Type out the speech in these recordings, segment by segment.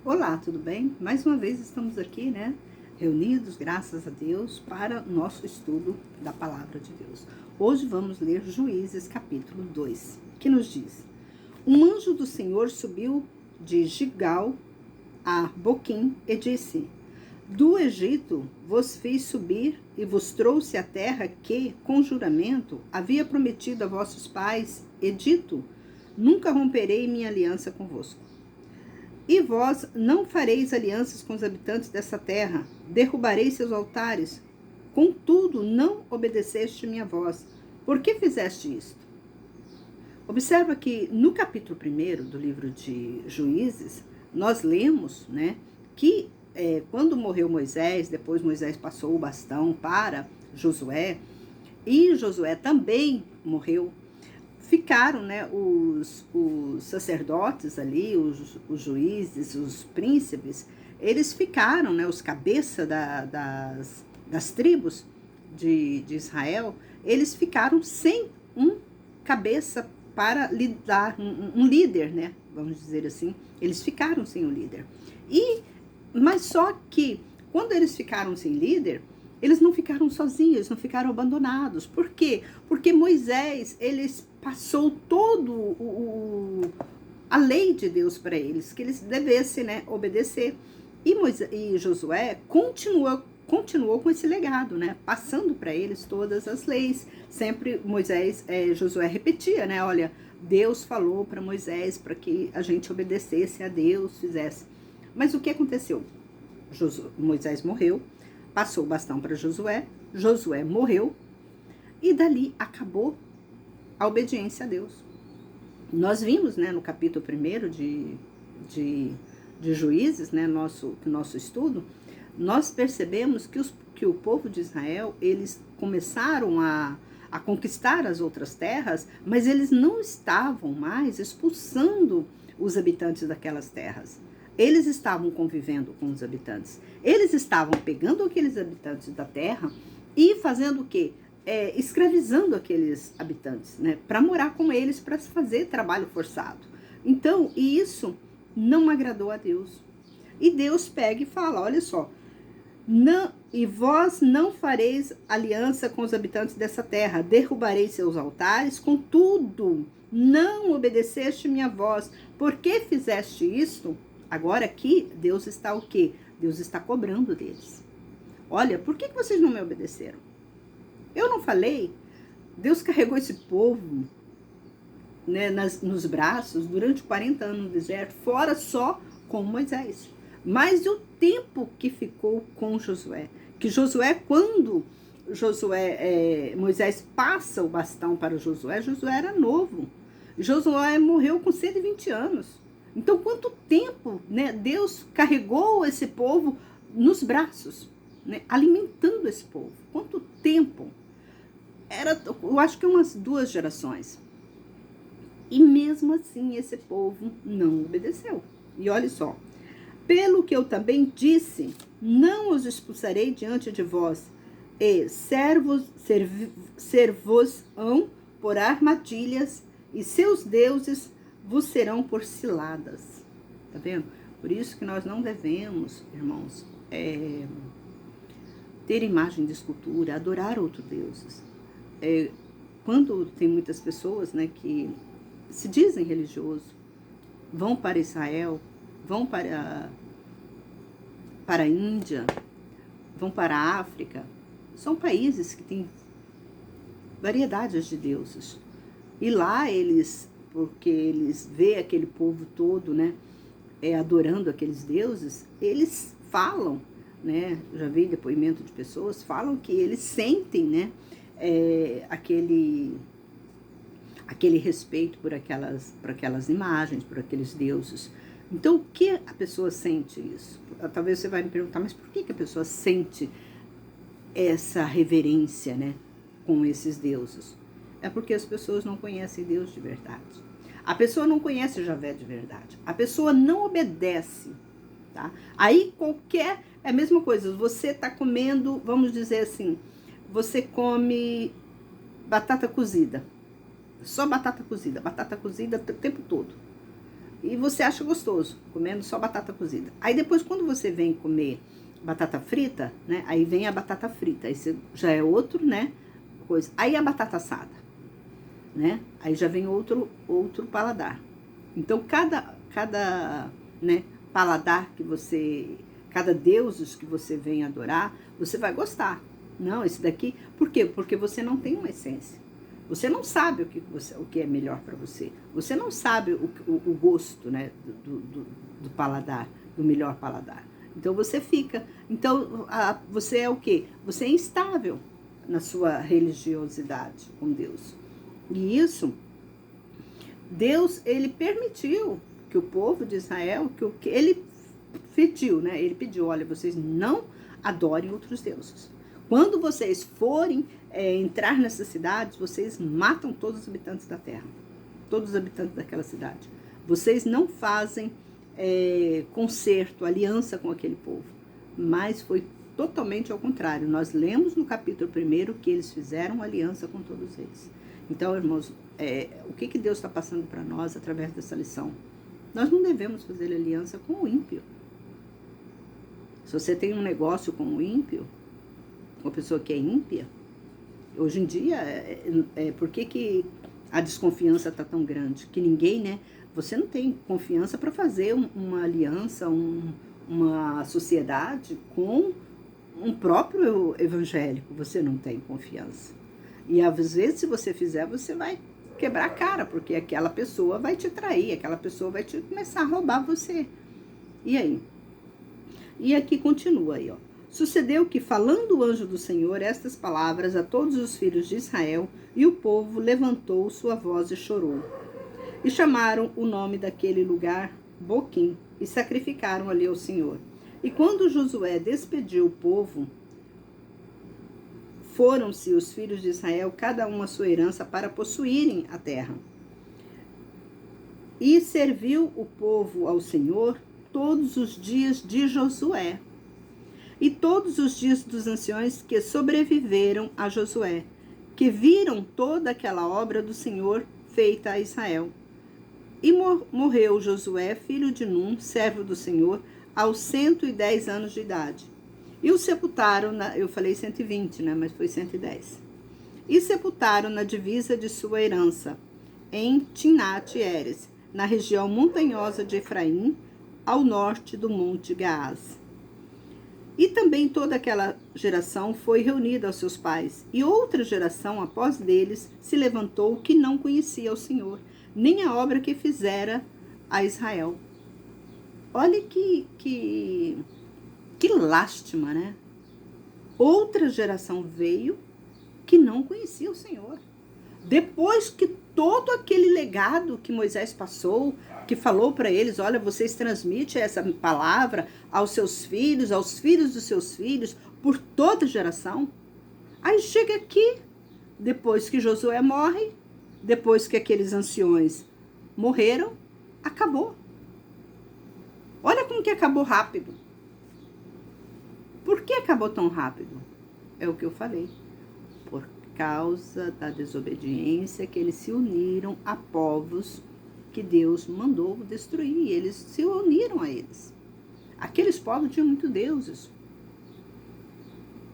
Olá, tudo bem? Mais uma vez estamos aqui, reunidos, graças a Deus, para o nosso estudo da Palavra de Deus. Hoje vamos ler Juízes capítulo 2, que nos diz: Um anjo do Senhor subiu de Gigal a Boquim e disse: Do Egito vos fiz subir e vos trouxe a terra que, com juramento, havia prometido a vossos pais, e dito: Nunca romperei minha aliança convosco. E vós não fareis alianças com os habitantes dessa terra, derrubarei seus altares. Contudo, não obedeceste minha voz. Por que fizeste isto? Observa que no capítulo 1 do livro de Juízes, nós lemos, que quando morreu Moisés, depois Moisés passou o bastão para Josué, e Josué também morreu. Ficaram, os sacerdotes ali, os juízes, os príncipes, eles ficaram, os cabeças das tribos de Israel, eles ficaram sem um cabeça para lidar, um líder, vamos dizer assim, eles ficaram sem o líder. Mas só que, quando eles ficaram sem líder, eles não ficaram sozinhos, eles não ficaram abandonados. Por quê? Porque Moisés, eles passou todo a lei de Deus para eles, que eles devessem, obedecer. E Josué continuou com esse legado, passando para eles todas as leis. Sempre Josué repetia, olha, Deus falou para Moisés para que a gente obedecesse a Deus, fizesse. Mas o que aconteceu? Moisés morreu, passou o bastão para Josué, Josué morreu, e dali acabou a obediência a Deus. Nós vimos, no capítulo 1 de Juízes, nosso estudo, nós percebemos que o povo de Israel, eles começaram a conquistar as outras terras, mas eles não estavam mais expulsando os habitantes daquelas terras. Eles estavam convivendo com os habitantes. Eles estavam pegando aqueles habitantes da terra e fazendo o quê? Escravizando aqueles habitantes, para morar com eles, para fazer trabalho forçado. Então, isso não agradou a Deus. E Deus pega e fala, olha só, e vós não fareis aliança com os habitantes dessa terra, derrubarei seus altares, contudo, não obedeceste minha voz. Por que fizeste isto? Agora aqui, Deus está o quê? Deus está cobrando deles. Olha, por que vocês não me obedeceram? Eu não falei? Deus carregou esse povo, nos braços durante 40 anos no deserto, fora só com Moisés. Mas o tempo que ficou com Josué, que Josué, quando Moisés passa o bastão para Josué era novo. Josué morreu com 120 anos. Então, quanto tempo, Deus carregou esse povo nos braços, alimentando esse povo? Quanto tempo? Eu acho que umas 2 gerações. E mesmo assim, esse povo não obedeceu. E olha só, pelo que eu também disse, não os expulsarei diante de vós, e ser-vos-ão por armadilhas, e seus deuses vos serão por ciladas. Tá vendo? Por isso que nós não devemos, irmãos, ter imagem de escultura, adorar outros deuses. Quando tem muitas pessoas, que se dizem religiosos, vão para Israel, vão para a Índia, vão para a África, são países que têm variedades de deuses. E lá porque eles vê aquele povo todo, adorando aqueles deuses, eles falam, já vi depoimento de pessoas, falam que eles sentem, aquele respeito por aquelas imagens, por aqueles deuses. Então, o que a pessoa sente isso? Talvez você vai me perguntar, mas por que a pessoa sente essa reverência, com esses deuses? É porque as pessoas não conhecem Deus de verdade. A pessoa não conhece Javé de verdade. A pessoa não obedece, tá? Aí é a mesma coisa. Você está comendo, vamos dizer assim, você come batata cozida. Só batata cozida o tempo todo. E você acha gostoso, comendo só batata cozida. Aí depois, quando você vem comer batata frita, né? Aí vem a batata frita, aí você, já é outro, né? Coisa. Aí a batata assada, né? Aí já vem outro paladar. Então, cada né, paladar que você, cada deuses que você vem adorar, você vai gostar. Não, esse daqui, por quê? Porque você não tem uma essência. Você não sabe o que é melhor para você. Você não sabe o gosto, né, do paladar, do melhor paladar. Então você fica. Então você é o quê? Você é instável na sua religiosidade com Deus. E isso, Deus, ele permitiu que o povo de Israel, que ele pediu, né? Ele pediu, olha, vocês não adorem outros deuses. Quando vocês forem entrar nessas cidades, vocês matam todos os habitantes da terra. Todos os habitantes daquela cidade. Vocês não fazem concerto, aliança com aquele povo. Mas foi totalmente ao contrário. Nós lemos no capítulo 1 que eles fizeram aliança com todos eles. Então, irmãos, o que Deus está passando para nós através dessa lição? Nós não devemos fazer aliança com o ímpio. Se você tem um negócio com o ímpio, uma pessoa que é ímpia, hoje em dia, por que a desconfiança está tão grande? Que ninguém, né? Você não tem confiança para fazer uma aliança, uma sociedade com um próprio evangélico. Você não tem confiança. E às vezes, se você fizer, você vai quebrar a cara, porque aquela pessoa vai te trair, aquela pessoa vai começar a roubar você. E aí? E aqui continua aí, ó. Sucedeu que, falando o anjo do Senhor estas palavras a todos os filhos de Israel, e o povo levantou sua voz e chorou. E chamaram o nome daquele lugar Boquim, e sacrificaram ali ao Senhor. E quando Josué despediu o povo, foram-se os filhos de Israel, cada um a sua herança, para possuírem a terra. E serviu o povo ao Senhor todos os dias de Josué, e todos os dias dos anciões que sobreviveram a Josué, que viram toda aquela obra do Senhor feita a Israel. E morreu Josué, filho de Num, servo do Senhor, aos 110 anos de idade. E o sepultaram, eu falei 120, né, mas foi 110. E sepultaram na divisa de sua herança, em Timnat-Heres, na região montanhosa de Efraim, ao norte do monte Gaás. E também toda aquela geração foi reunida aos seus pais, e outra geração após deles se levantou que não conhecia o Senhor, nem a obra que fizera a Israel. Olha que lástima, né? Outra geração veio que não conhecia o Senhor. Depois que todo aquele legado que Moisés passou, que falou para eles, olha, vocês transmitem essa palavra aos seus filhos, aos filhos dos seus filhos, por toda geração. Aí chega aqui, depois que Josué morre, depois que aqueles anciões morreram, acabou. Olha como que acabou rápido. Por que acabou tão rápido? É o que eu falei. Por causa da desobediência, que eles se uniram a povos que Deus mandou destruir. Eles se uniram a eles. Aqueles povos tinham muitos deuses.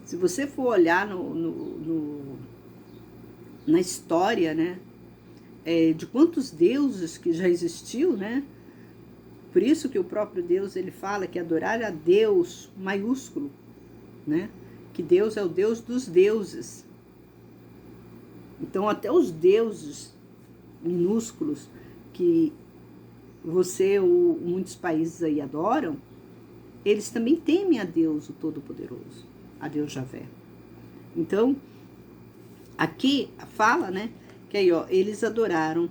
Se você for olhar na história, né, de quantos deuses que já existiu, né? Por isso que o próprio Deus, ele fala que adorar a Deus, maiúsculo, né? Que Deus é o Deus dos deuses. Então, até os deuses minúsculos que você ou muitos países aí adoram, eles também temem a Deus, o Todo-Poderoso, a Deus Javé. Então, aqui fala, né, que aí, ó, eles adoraram,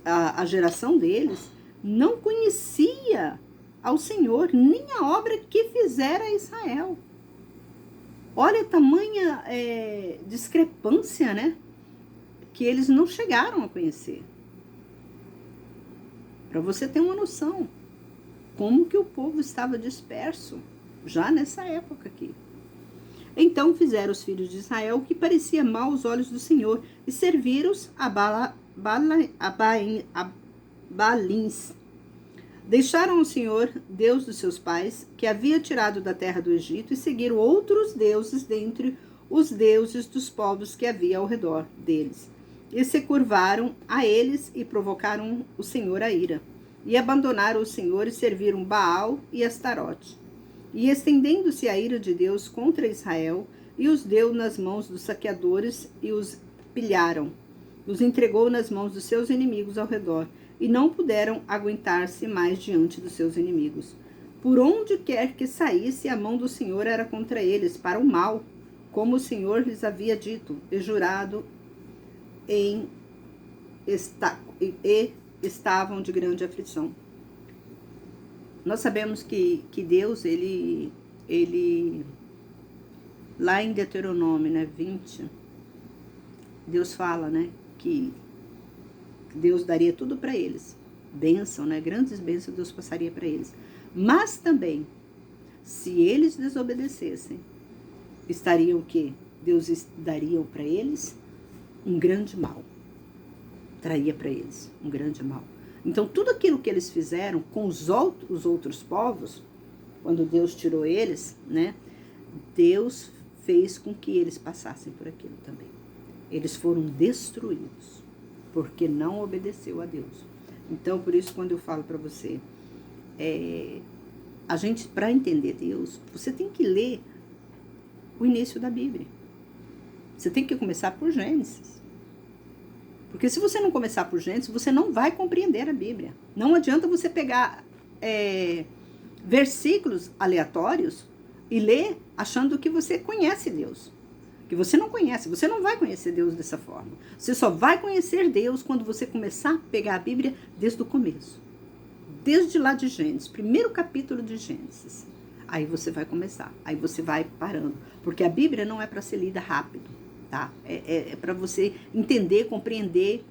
a geração deles não conhecia ao Senhor, nem a obra que fizera a Israel. Olha a tamanha discrepância, né? Que eles não chegaram a conhecer. Para você ter uma noção, como que o povo estava disperso, já nessa época aqui. Então fizeram os filhos de Israel o que parecia mal aos olhos do Senhor, e serviram-os a Balins, Deixaram o Senhor, Deus dos seus pais, que havia tirado da terra do Egito, e seguiram outros deuses dentre os deuses dos povos que havia ao redor deles. E se curvaram a eles e provocaram o Senhor a ira. E abandonaram o Senhor e serviram Baal e Astarote. E estendendo-se a ira de Deus contra Israel, e os deu nas mãos dos saqueadores e os pilharam. Os entregou nas mãos dos seus inimigos ao redor, e não puderam aguentar-se mais diante dos seus inimigos. Por onde quer que saísse, a mão do Senhor era contra eles, para o mal, como o Senhor lhes havia dito, e jurado e estavam de grande aflição. Nós sabemos que Deus, ele lá em Deuteronômio, né, 20, Deus fala, né, que Deus daria tudo para eles. Bênção, né? Grandes bênçãos Deus passaria para eles. Mas também, se eles desobedecessem, estariam o quê? Deus daria para eles um grande mal. Traria para eles um grande mal. Então, tudo aquilo que eles fizeram com os outros povos, quando Deus tirou eles, né? Deus fez com que eles passassem por aquilo também. Eles foram destruídos, porque não obedeceu a Deus. Então, por isso, quando eu falo para você, a gente, para entender Deus, você tem que ler o início da Bíblia. Você tem que começar por Gênesis. Porque se você não começar por Gênesis, você não vai compreender a Bíblia. Não adianta você pegar versículos aleatórios e ler achando que você conhece Deus. Que você não conhece, você não vai conhecer Deus dessa forma. Você só vai conhecer Deus quando você começar a pegar a Bíblia desde o começo. Desde lá de Gênesis, primeiro capítulo de Gênesis. Aí você vai começar, aí você vai parando. Porque a Bíblia não é para ser lida rápido, tá? É para você entender, compreender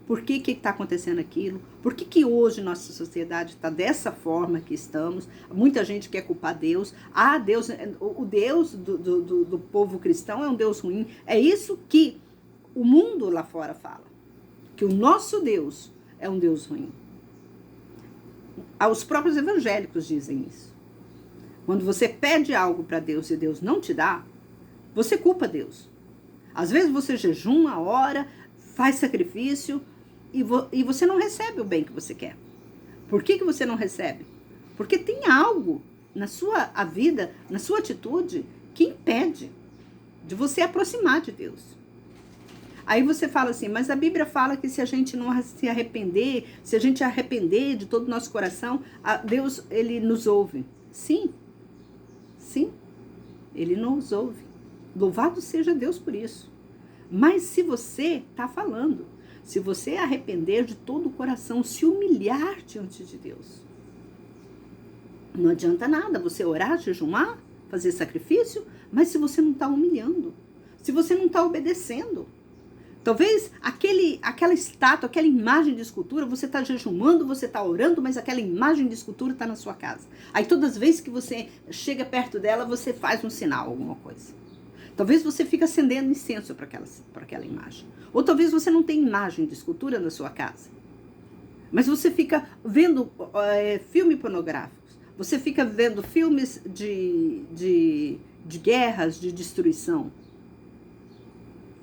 por que está acontecendo aquilo, por que hoje nossa sociedade está dessa forma que estamos. Muita gente quer culpar Deus. Deus, o Deus do povo cristão é um Deus ruim. É isso que o mundo lá fora fala, que o nosso Deus é um Deus ruim. Os próprios evangélicos dizem isso. Quando você pede algo para Deus e Deus não te dá, você culpa Deus. Às vezes você jejuma, ora, faz sacrifício e você não recebe o bem que você quer. Por que você não recebe? Porque tem algo na sua vida, na sua atitude, que impede de você aproximar de Deus. Aí você fala assim, mas a Bíblia fala que se a gente não se arrepender, se a gente arrepender de todo o nosso coração, Deus, ele nos ouve. Sim, ele nos ouve. Louvado seja Deus por isso. Mas se você está falando, se você arrepender de todo o coração, se humilhar diante de Deus, não adianta nada você orar, jejumar, fazer sacrifício, mas se você não está humilhando, se você não está obedecendo, talvez aquela estátua, aquela imagem de escultura, você está jejumando, você está orando, mas aquela imagem de escultura está na sua casa. Aí todas as vezes que você chega perto dela, você faz um sinal, alguma coisa. Talvez você fique acendendo incenso para aquela imagem. Ou talvez você não tenha imagem de escultura na sua casa. Mas você fica vendo filmes pornográficos. Você fica vendo filmes de guerras, de destruição.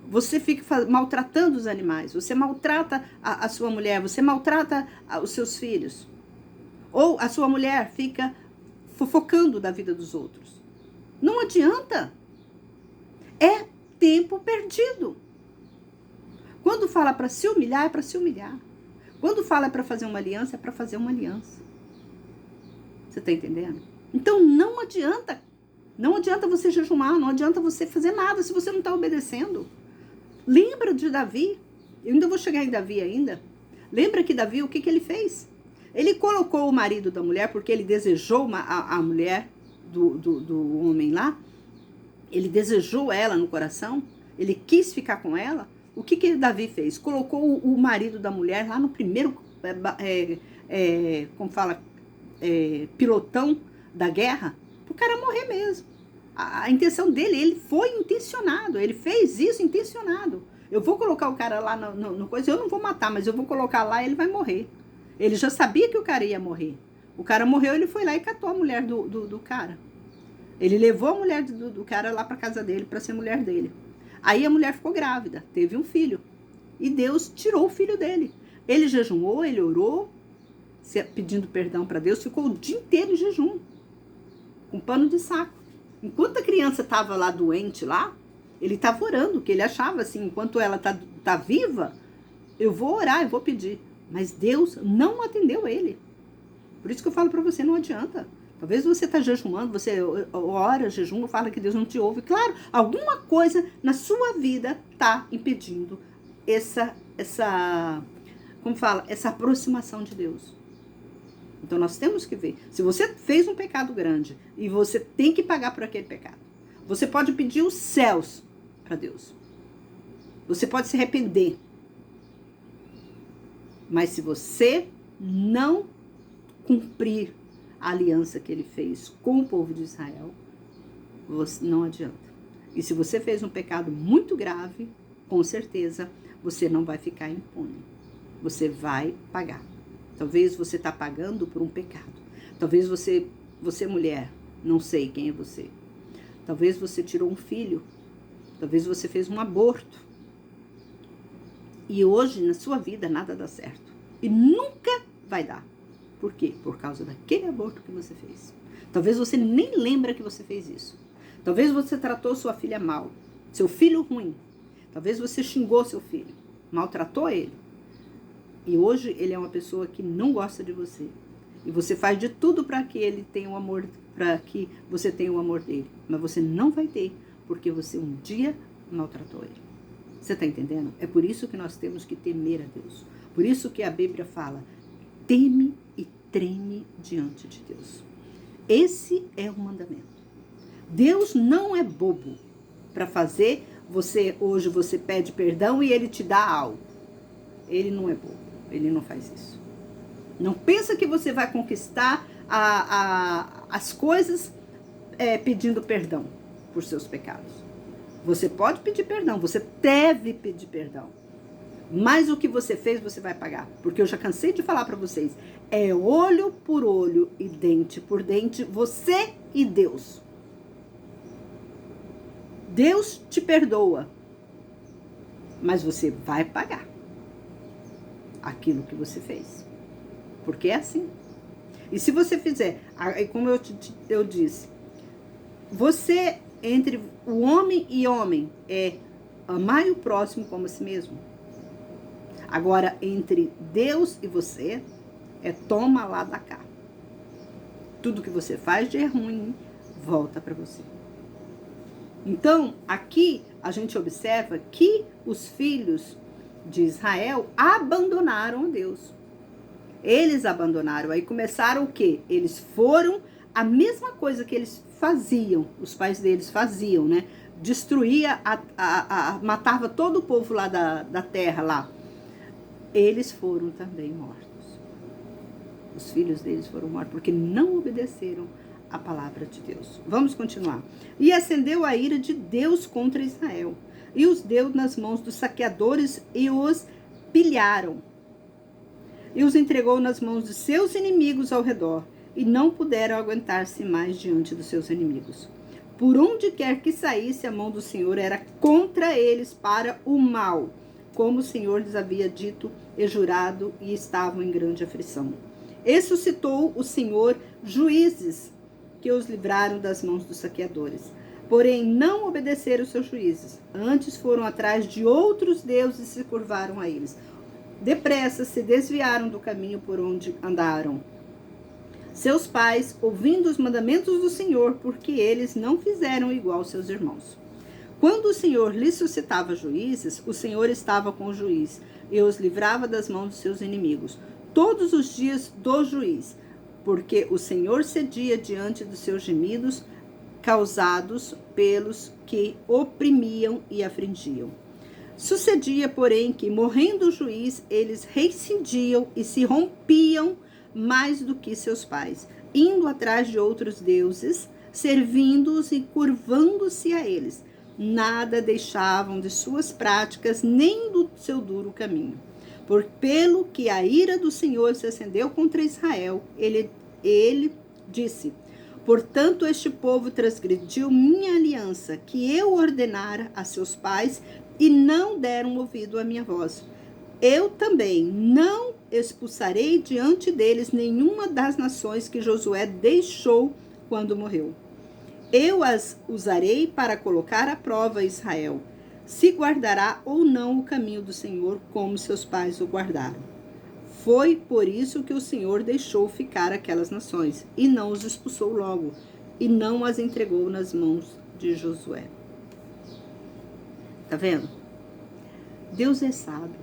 Você fica maltratando os animais. Você maltrata a sua mulher. Você maltrata os seus filhos. Ou a sua mulher fica fofocando da vida dos outros. Não adianta. É tempo perdido. Quando fala para se humilhar, é para se humilhar. Quando fala para fazer uma aliança, é para fazer uma aliança. Você está entendendo? Então não adianta. Não adianta você jejumar, não adianta você fazer nada se você não está obedecendo. Lembra de Davi? Eu ainda vou chegar em Davi ainda. Lembra que Davi, o que ele fez? Ele colocou o marido da mulher, porque ele desejou a mulher do homem lá. Ele desejou ela no coração, ele quis ficar com ela. O que Davi fez? Colocou o marido da mulher lá no primeiro, pilotão da guerra, para o cara morrer mesmo. A intenção dele, ele foi intencionado, ele fez isso intencionado. Eu vou colocar o cara lá no coisa, eu não vou matar, mas eu vou colocar lá e ele vai morrer. Ele já sabia que o cara ia morrer. O cara morreu, ele foi lá e catou a mulher do cara. Ele levou a mulher do cara lá para casa dele, para ser mulher dele. Aí a mulher ficou grávida, teve um filho. E Deus tirou o filho dele. Ele jejuou, ele orou, pedindo perdão para Deus, ficou o dia inteiro em jejum, com pano de saco. Enquanto a criança estava lá doente lá, ele estava orando, que ele achava assim, enquanto ela tá viva, eu vou orar, eu vou pedir. Mas Deus não atendeu ele. Por isso que eu falo para você, não adianta. Talvez você está jejuando, você ora, jejum, fala que Deus não te ouve. Claro, alguma coisa na sua vida está impedindo essa aproximação de Deus. Então nós temos que ver. Se você fez um pecado grande e você tem que pagar por aquele pecado, você pode pedir os céus para Deus. Você pode se arrepender. Mas se você não cumprir a aliança que ele fez com o povo de Israel, você não adianta. E se você fez um pecado muito grave, com certeza você não vai ficar impune. Você vai pagar. Talvez você está pagando por um pecado. Talvez você mulher, não sei quem é você. Talvez você tirou um filho. Talvez você fez um aborto. E hoje, na sua vida, nada dá certo. E nunca vai dar. Por quê? Por causa daquele aborto que você fez. Talvez você nem lembra que você fez isso. Talvez você tratou sua filha mal. Seu filho ruim. Talvez você xingou seu filho. Maltratou ele. E hoje ele é uma pessoa que não gosta de você. E você faz de tudo para que ele tenha o amor, para que você tenha o amor dele. Mas você não vai ter, porque você um dia maltratou ele. Você está entendendo? É por isso que nós temos que temer a Deus. Por isso que a Bíblia fala, teme e treme diante de Deus. Esse é o mandamento. Deus não é bobo para fazer hoje você pede perdão e ele te dá algo. Ele não é bobo, ele não faz isso. Não pensa que você vai conquistar as coisas pedindo perdão por seus pecados. Você pode pedir perdão, você deve pedir perdão. Mas o que você fez, você vai pagar. Porque eu já cansei de falar para vocês. É olho por olho e dente por dente, você e Deus. Deus te perdoa. Mas você vai pagar aquilo que você fez. Porque é assim. E se você fizer, como eu disse, você, entre o homem e homem, é amar o próximo como a si mesmo. Agora, entre Deus e você, é toma lá da cá. Tudo que você faz de ruim, volta para você. Então, aqui a gente observa que os filhos de Israel abandonaram a Deus. Eles abandonaram. Aí começaram o quê? Eles foram a mesma coisa que eles faziam, os pais deles faziam, né? Destruía, matava todo o povo lá da terra lá. Eles foram também mortos. Os filhos deles foram mortos porque não obedeceram a palavra de Deus. Vamos continuar. E acendeu a ira de Deus contra Israel, e os deu nas mãos dos saqueadores e os pilharam. E os entregou nas mãos de seus inimigos ao redor, e não puderam aguentar-se mais diante dos seus inimigos. Por onde quer que saísse, a mão do Senhor era contra eles para o mal, como o Senhor lhes havia dito e jurado, e estavam em grande aflição. E suscitou o Senhor juízes que os livraram das mãos dos saqueadores. Porém, não obedeceram os seus juízes. Antes foram atrás de outros deuses e se curvaram a eles. Depressa se desviaram do caminho por onde andaram seus pais, ouvindo os mandamentos do Senhor, porque eles não fizeram igual aos seus irmãos. Quando o Senhor lhes suscitava juízes, o Senhor estava com o juiz e os livrava das mãos dos seus inimigos, todos os dias do juiz, porque o Senhor cedia diante dos seus gemidos, causados pelos que oprimiam e afligiam. Sucedia, porém, que, morrendo o juiz, eles rescindiam e se rompiam mais do que seus pais, indo atrás de outros deuses, servindo-os e curvando-se a eles. Nada deixavam de suas práticas, nem do seu duro caminho. Pelo que a ira do Senhor se acendeu contra Israel, ele Ele disse: portanto, este povo transgrediu minha aliança, que eu ordenara a seus pais, e não deram ouvido à minha voz. Eu também não expulsarei diante deles nenhuma das nações que Josué deixou quando morreu. Eu as usarei para colocar à prova Israel, se guardará ou não o caminho do Senhor, como seus pais o guardaram. Foi por isso que o Senhor deixou ficar aquelas nações, e não os expulsou logo, e não as entregou nas mãos de Josué. Tá vendo? Deus é sábio.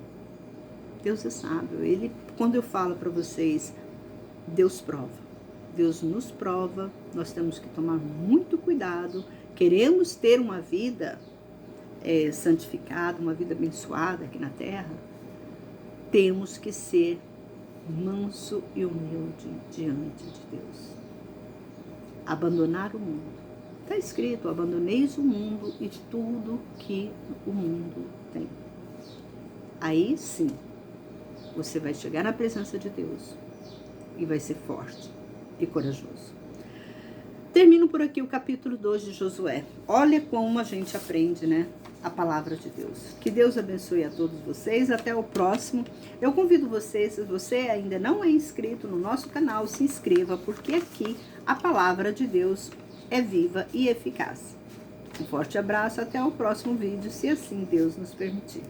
Deus é sábio. Ele, quando eu falo para vocês, Deus prova. Deus nos prova, nós temos que tomar muito cuidado. Queremos ter uma vida santificada, uma vida abençoada aqui na terra, temos que ser manso e humilde diante de Deus. Abandonar o mundo. Está escrito: abandoneis o mundo e tudo que o mundo tem. Aí sim, você vai chegar na presença de Deus e vai ser forte e corajoso. Termino por aqui o capítulo 2 de Josué. Olha como a gente aprende, né? A palavra de Deus. Que Deus abençoe a todos vocês. Até o próximo. Eu convido você, se você ainda não é inscrito no nosso canal, se inscreva, porque aqui a palavra de Deus é viva e eficaz. Um forte abraço. Até o próximo vídeo, se assim Deus nos permitir.